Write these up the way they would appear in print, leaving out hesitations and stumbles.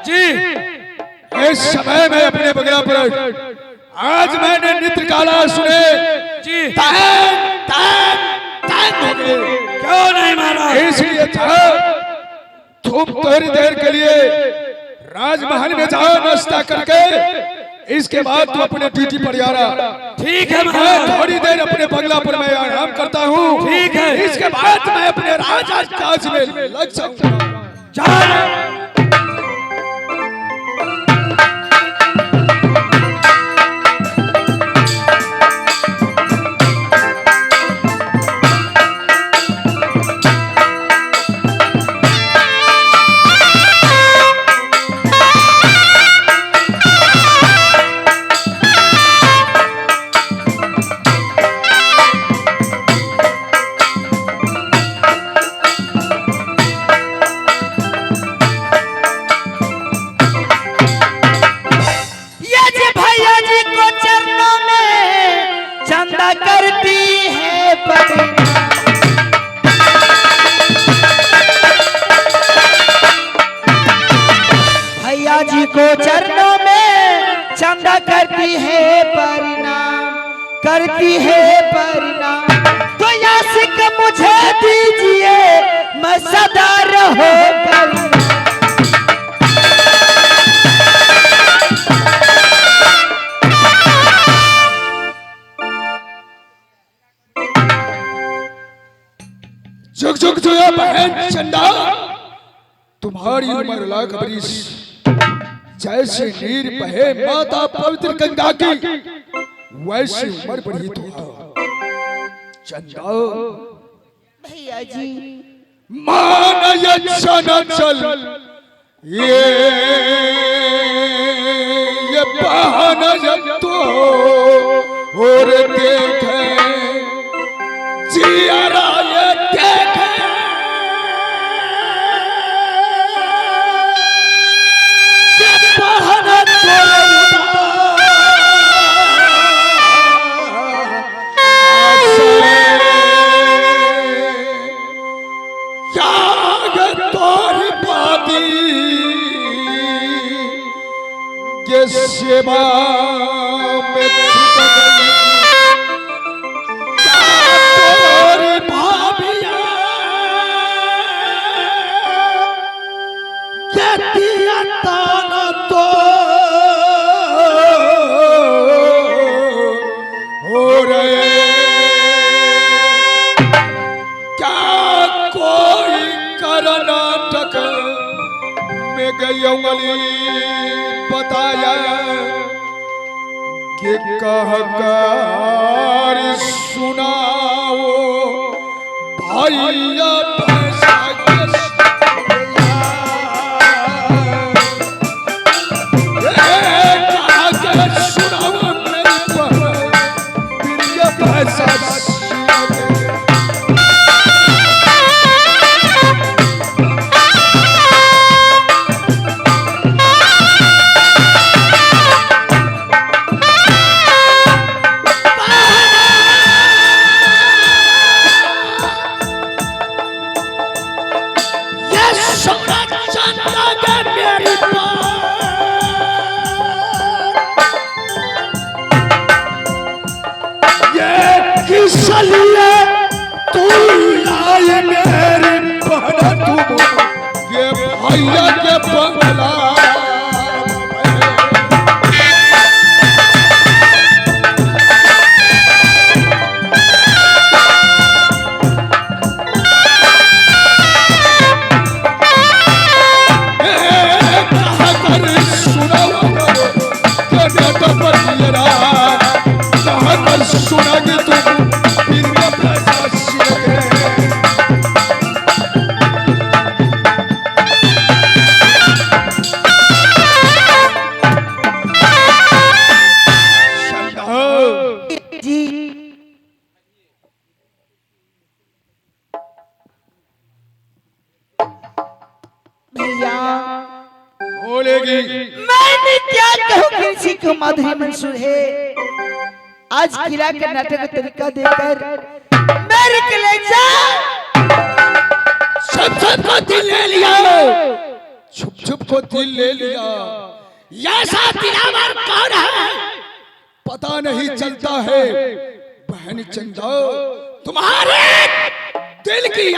जी इस समय में अपने बगला पर आज मैंने नित्र काला सुने जी हो गए। क्यों नहीं मारा? इसलिए तुम थोड़ी देर के लिए राजमहल में जाओ नाश्ता करके, इसके बाद तू अपने ड्यूटी पर जाना। ठीक है मैं थोड़ी देर अपने बंगला पर मैं आराम करता हूँ। ठीक है। इसके बाद मैं अपने राजा काज में लग जाऊंगा। जा जी को चरणों में चंदा करती है परिणाम, करती है परिणाम। तो यासिक मुझे दीजिए, मैं सदा रहो जुग जुग जुया बहन चंदा, तुम्हारी उम्र लाख बरिस, जैसे नीर बहे माता पवित्र गंगा की, वैसी उम्र बढ़ी तो चंदा। भैया जी मान न चल ये बहाना जब तो और देखे जियारा ये देखे सेवा में भाभिया ताना तो हो रहे, क्या कोई कर्नाटक में गई उंगली बताया कि कहकार सुनाओ भैया पैसा सुनाओ मेरे पैसा भैया के बंगला सुना बोलेगी। मैंने क्या कहूँ, किसी को मधुर मंसूर है। आज किला के नाटक का तरीका देकर मेरे कलेजा सब को दिल ले लिया। छुप छुप को दिल ले लिया। ऐसा दिलावर कौन है? पता नहीं चलता है बहन चंदा, तुम्हारे दिल की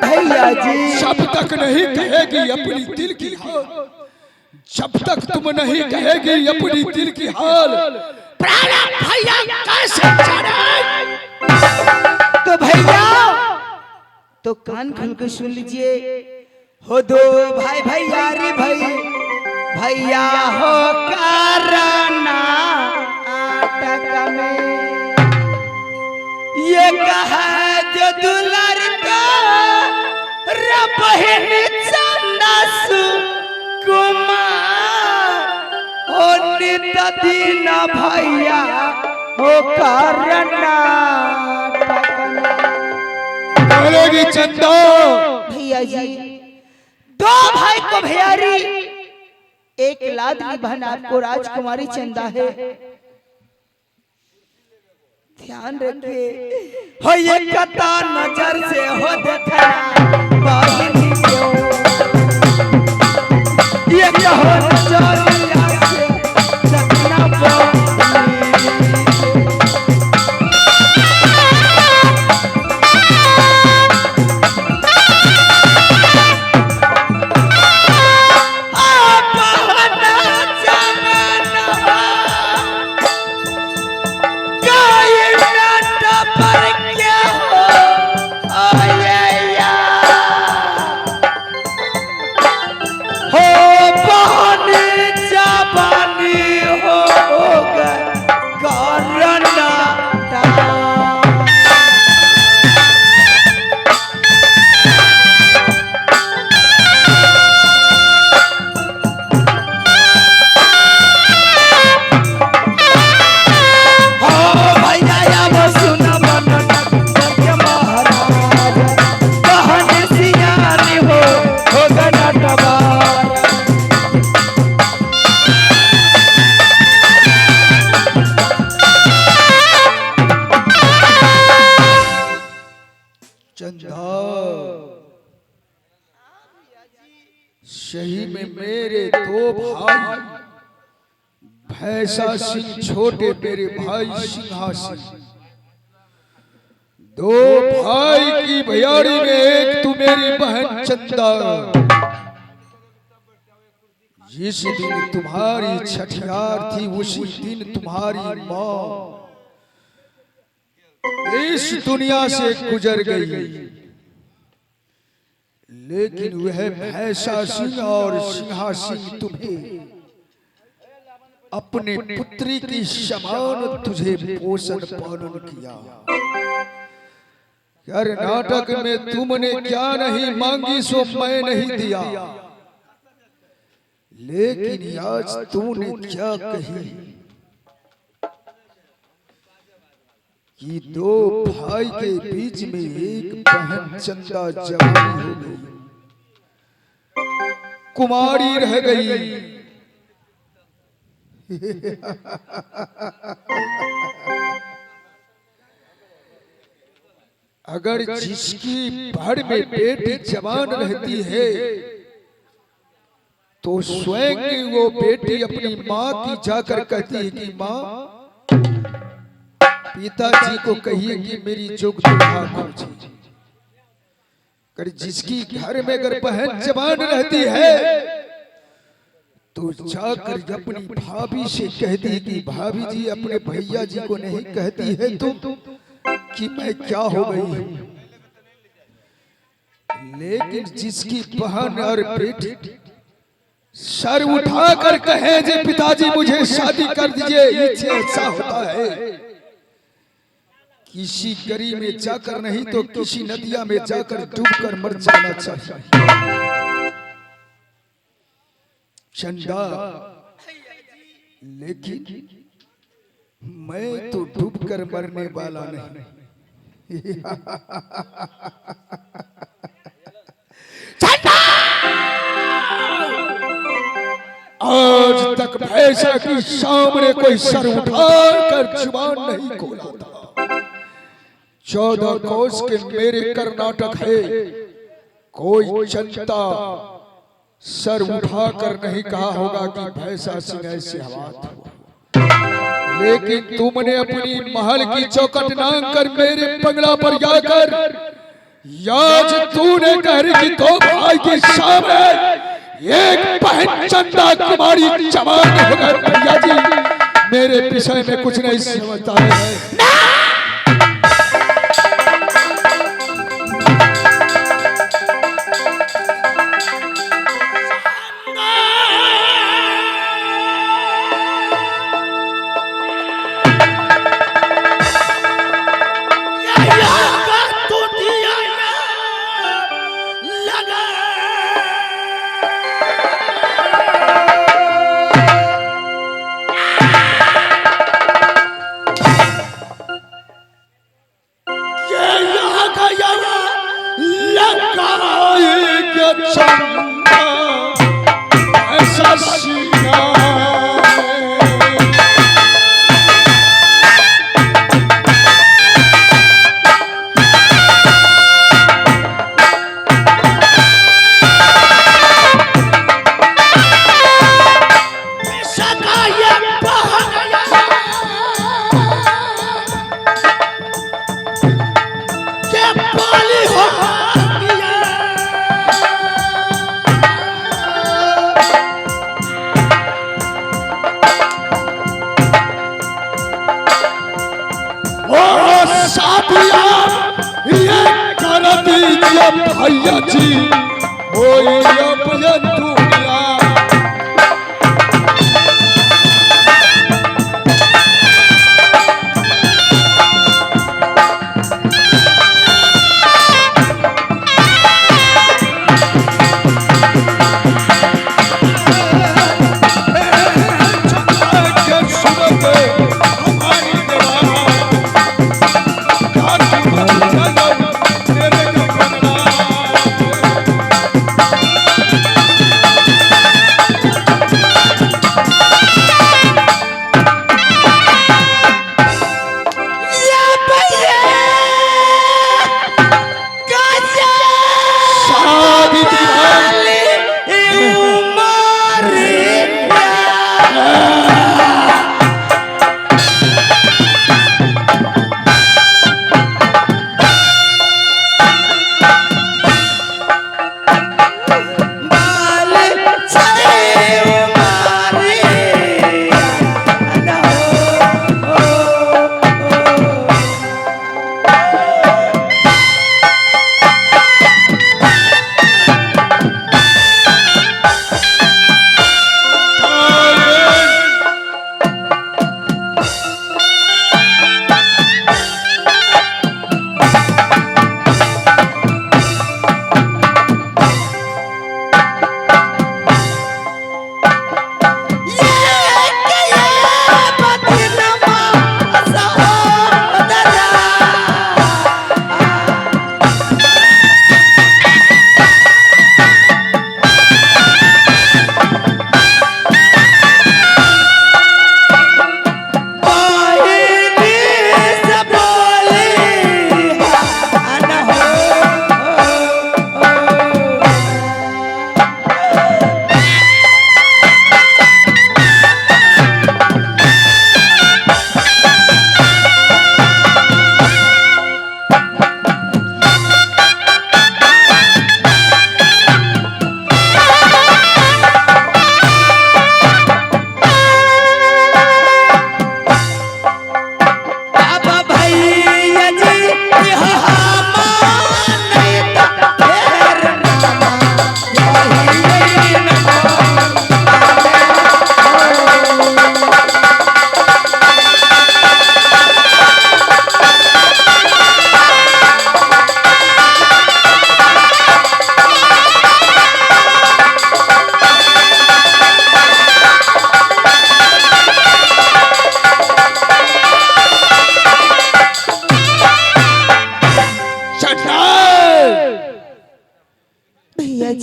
भैया जी। जब तक नहीं कहेगी अपनी दिल की हाल, जब तक तुम नहीं कहेगी अपनी दिल की हाल, प्राण भैया कैसे जाने? तो भैया तो कान खोल के सुन लीजिए। हो दो भाई भैया रे भाई, भैया हो करना आटक में, ये कहा जो दुलार का बहन चंदा कुमार हो नित दिन भैया हो करना आटक में। बोलेगी चंदा। भैया जी दो भाई को भैयारी, एक लाडली बहन आपको राजकुमारी चंदा है। ध्यान रखिए हो ये कता नजर से हो देखना बहनी क्यों, ये कहो नजरिया से देखना बहनी। सही में मेरे दो भाई, भैंसा सिंह छोटे मेरे भाई सिंहा सिंह, दो भाई की भैयारी में एक तू मेरी बहन चंदा। जिस दिन तुम्हारी छठियार थी उसी दिन तुम्हारी माँ इस दुनिया से गुजर गई, लेकिन वह भैंसा सिंह और सिंहा सिंह तुम्हें अपने पुत्री की समान तुझे पोषण पालन किया। कर्नाटक में तुमने क्या नहीं मांगी सो मैं नहीं दिया, लेकिन आज तूने क्या कही कि दो भाई के बीच में एक बहन चंदा जवानी हो गई, कुमारी रह गई। अगर जिसकी भर में बेटी जवान रहती है तो स्वयं वो बेटी अपनी माँ की जाकर कहती है कि माँ पिताजी को कहिए कि मेरी जोग दुल्हा खोजे। अगर जिसकी घर में अगर बहन जवान रहती है तो जाकर अपनी भाभी से कहती है कि भाभी जी अपने भैया जी को नहीं कहती है तुम कि मैं क्या हो गई। लेकिन जिसकी बहन और बेटी सर उठाकर कहे जे पिताजी मुझे शादी कर दीजिए, इससे अच्छा होता है किसी गरी में जाकर नहीं तो किसी नदिया में जाकर डूबकर मर जाना चाहिए। चंदा लेकिन मैं तो डूबकर मरने वाला नहीं। आज तक भैंसा के सामने कोई सर उठाकर जुबान नहीं खोला था। 14 कोस के मेरे कर्नाटक है, कोई जनता सर उठाकर नहीं कहा होगा कि भैंसा सिंह ऐसे हवात हुआ, लेकिन तुमने अपनी महल की चौखट नांग कर मेरे बंगला पर जाकर आज तूने घर की दो भाई के सामने एक बहन चंदा कुमारी जवान हो गए। भैया जी मेरे विषय में कुछ नहीं समझता है। भैया जी होई अपना दुनिया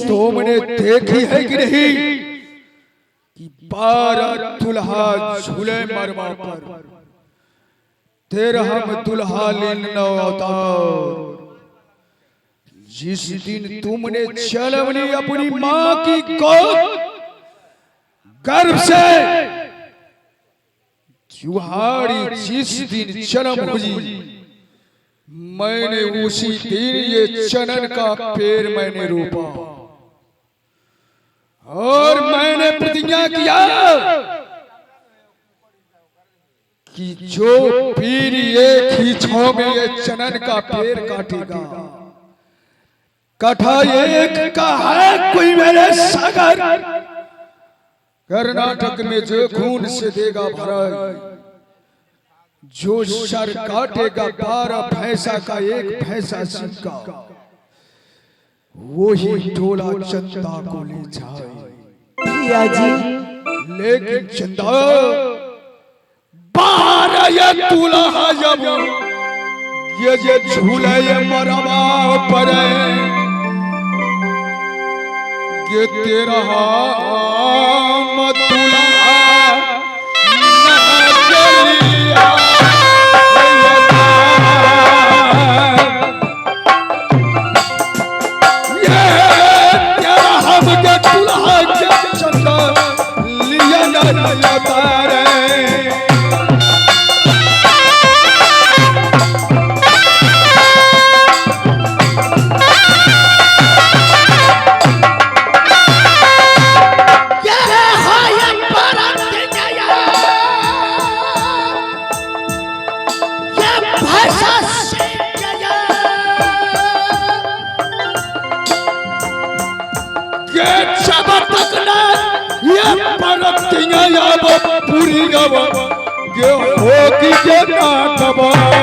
तुमने देखी है कि नहीं कि 12 दुल्हा झूले मरवा पर 13 दुल्हा लीन अवतार जिस दिन तुमने चलवनी अपनी मां की गोद गर्भ से तुम्हारी जिस दिन जन्म हुई, मैंने उसी दिन ये चनन का पेड़ मैंने रोपा और मैंने प्रतिज्ञा किया कि जो पीर एक ही छांव में ये चनन का पेड़ काटेगा, कथा एक का है कोई मेरे सागर, कर्नाटक में जो खून से देगा भराई, जो सर काटेगा 12 भैंसा का एक भैंसा सिंका, वो ही टोला चंदा को ले जाए। भैया जी लेकिन चंदा बाहर ये दूल्हा जब ये झूले ये मरवा पर ये तेरा दूल्हा पूरी गवा ये होगी के नाटबार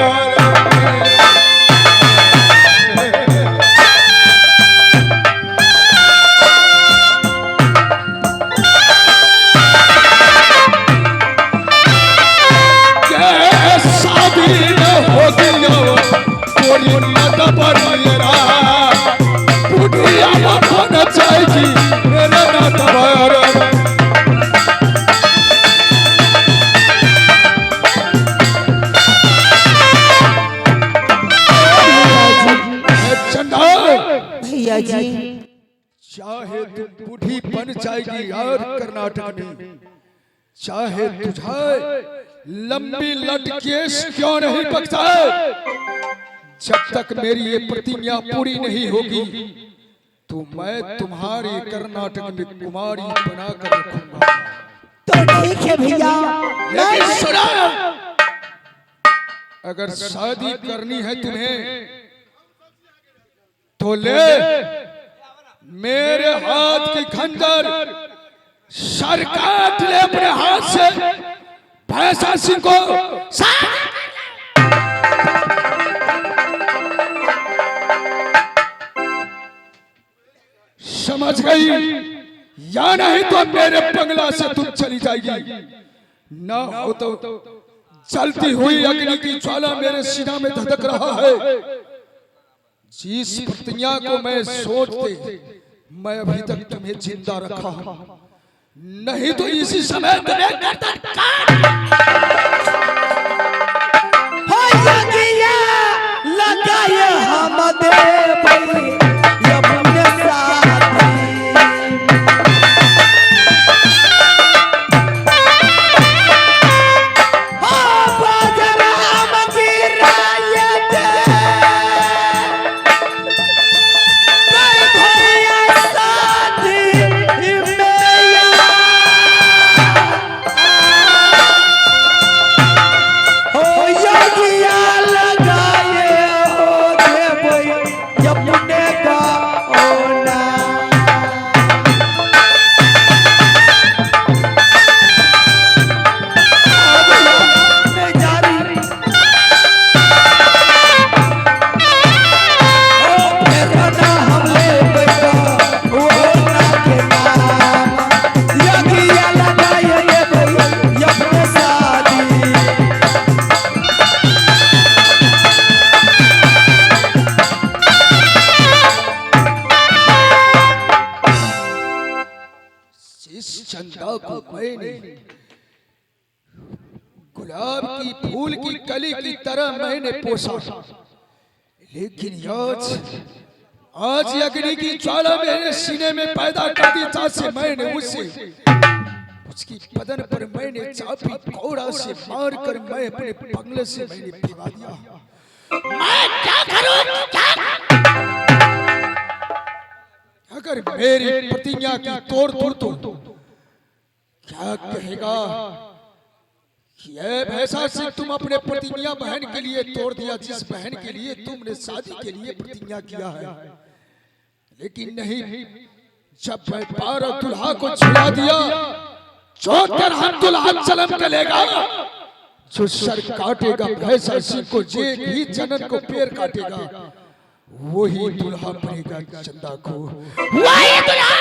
शादी होगी पूरी नाटबार बुढ़िया होना चाहिए मेरा नाटबार। भैया जी चाहे तू बूढ़ी बन जाएगी यार कर्नाटक में, चाहे तुझे लंबी लटकेश क्यों नहीं पकता, जब तक मेरी ये प्रतिज्ञा पूरी नहीं होगी तो मैं तुम्हारी कर्नाटक में कुमारी बनाकर रखूंगा। तो ठीक है भैया, लेकिन सुना, अगर शादी करनी है तुम्हें तो ले मेरे हाथ की खंजर सर काट ले अपने हाथ से, भैंसा सिंह को समझ गई या नहीं तो मेरे बंगला से तुम चली जाएगी, ना हो तो चलती हुई अग्नि की ज्वाला मेरे सीना में धधक रहा है। जिस प्रतिज्ञा को मैं सोचते मैं अभी तक तुम्हें जिंदा रखा हूं, नहीं तो इसी समय तुम्हें गर्दन काट लगाया हम दे चंदा को मैंने गुलाब की फूल की कली की तरह मैंने पोसा, लेकिन आज अग्नि की ज्वाला मेरे सीने में पैदा कर दी, जैसे मैंने उसकी बदन पर मैंने चाबी कोड़ा से मार कर मैं अपने बंगले से मैंने भगा दिया। मैं क्या करूं? अगर मेरी प्रतिज्ञा की तोड़ तो क्या कहेगा? ये भैंसा सिंह, तुम अपने प्रतिज्ञा बहन के लिए तोड़ दिया, जिस बहन के लिए तुमने शादी के लिए प्रतिज्ञा किया है। लेकिन नहीं, जब मैं 12 दुल्हा को छुड़ा दिया, जो तरह दुल्हा जन्म चलेगा, जो सर काटेगा भैंसा सिंह को, जे भी जनन को पैर काटेगा, वही दुल्हा बनेगा चंदा को। वही दुल्हा।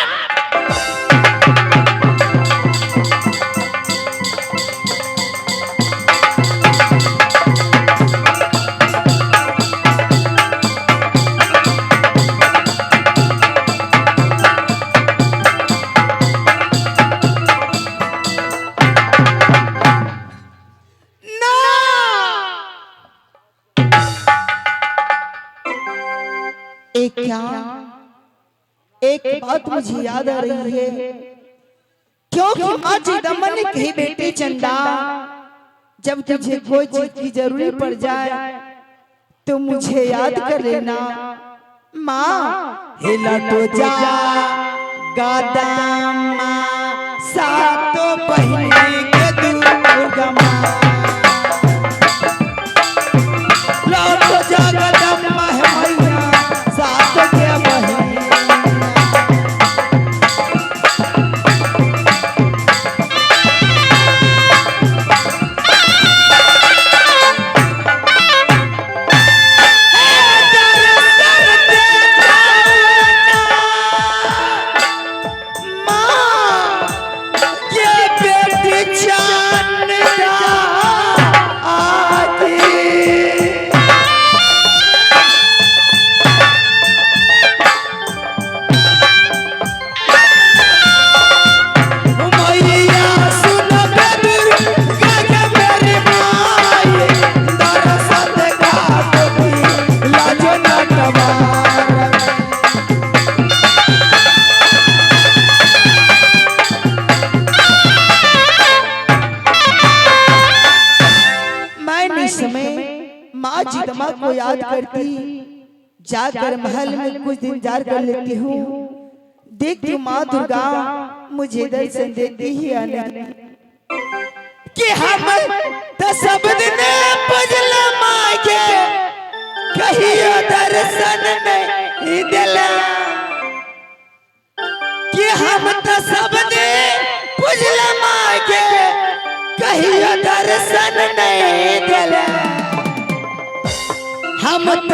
एक बात मुझे याद आ रही है, क्योंकि माँ चिदम्बर ने कही, बेटे चंदा, जब तुझे कोई चीज की जरूरत पड़ जाए तो मुझे याद कर लेना। माँ हिला तो जा गादामा सातो बहिनी के दुर्गा माँ, लौट जा गादामा है मैया सातो के बहिनी। को याद करती, जाकर महल में कुछ दिन जार कर लेती हूँ। देखती माँ दुर्गा मुझे दर्शन देती ही आने कि हम तो सब दिन पूजल माँ के, कहियो दर्शन नहीं दिला, कि हम तो सब दिन पूजल माँ के, कहियो दर्शन नहीं दिला। हम तो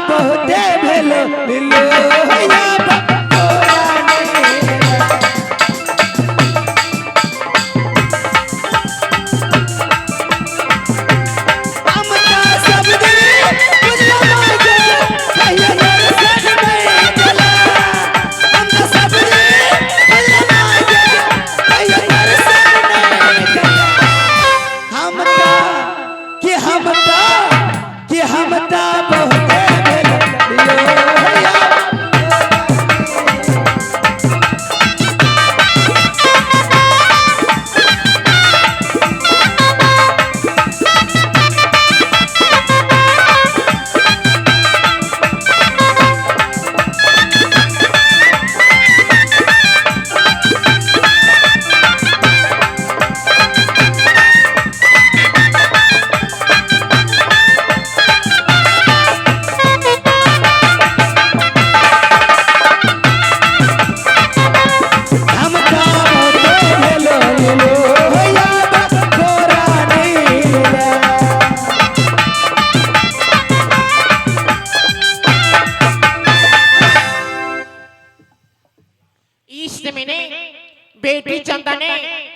बहुते भेलो मिलो बेटी चंदा ने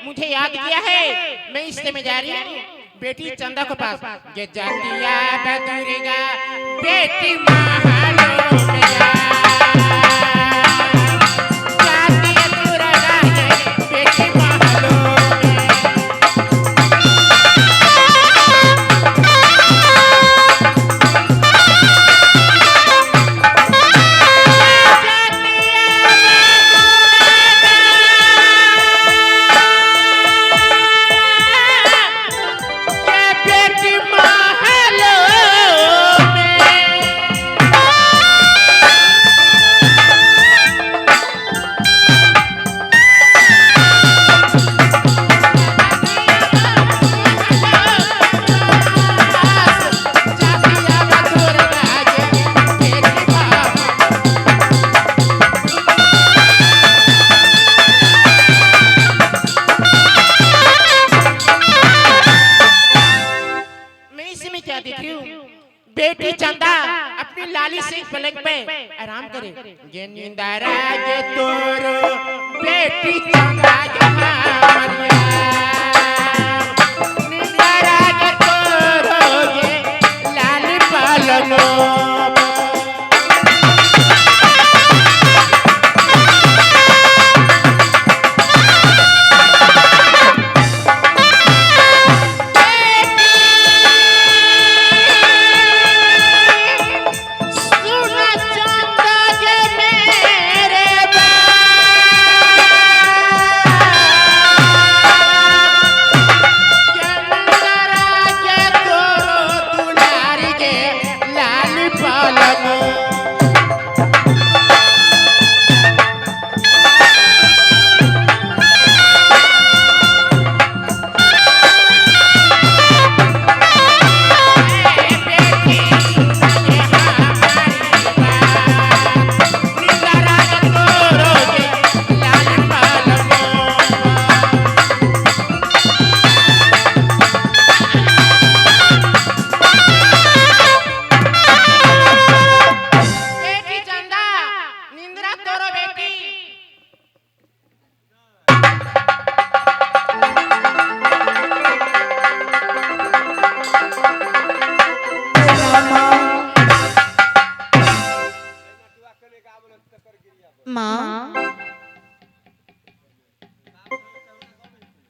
मुझे याद किया है, मैं इस में जा रही हूँ बेटी चंदा के पास। ये जातिया बदुर्गा बेटी महालो मैया, जातिया दुर्गा बेटी महालो बेटी चंदा जहारिया निंदरा के तोरोगे लाल पालनो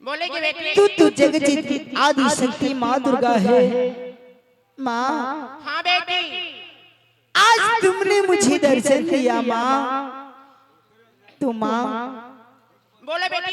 बोलेगी बेटी तू जगत की आदि शक्ति माँ दुर्गा है। माँ हाँ बेटी आज तुमने मुझे दर्शन दिया माँ। तू माँ बोले बेटी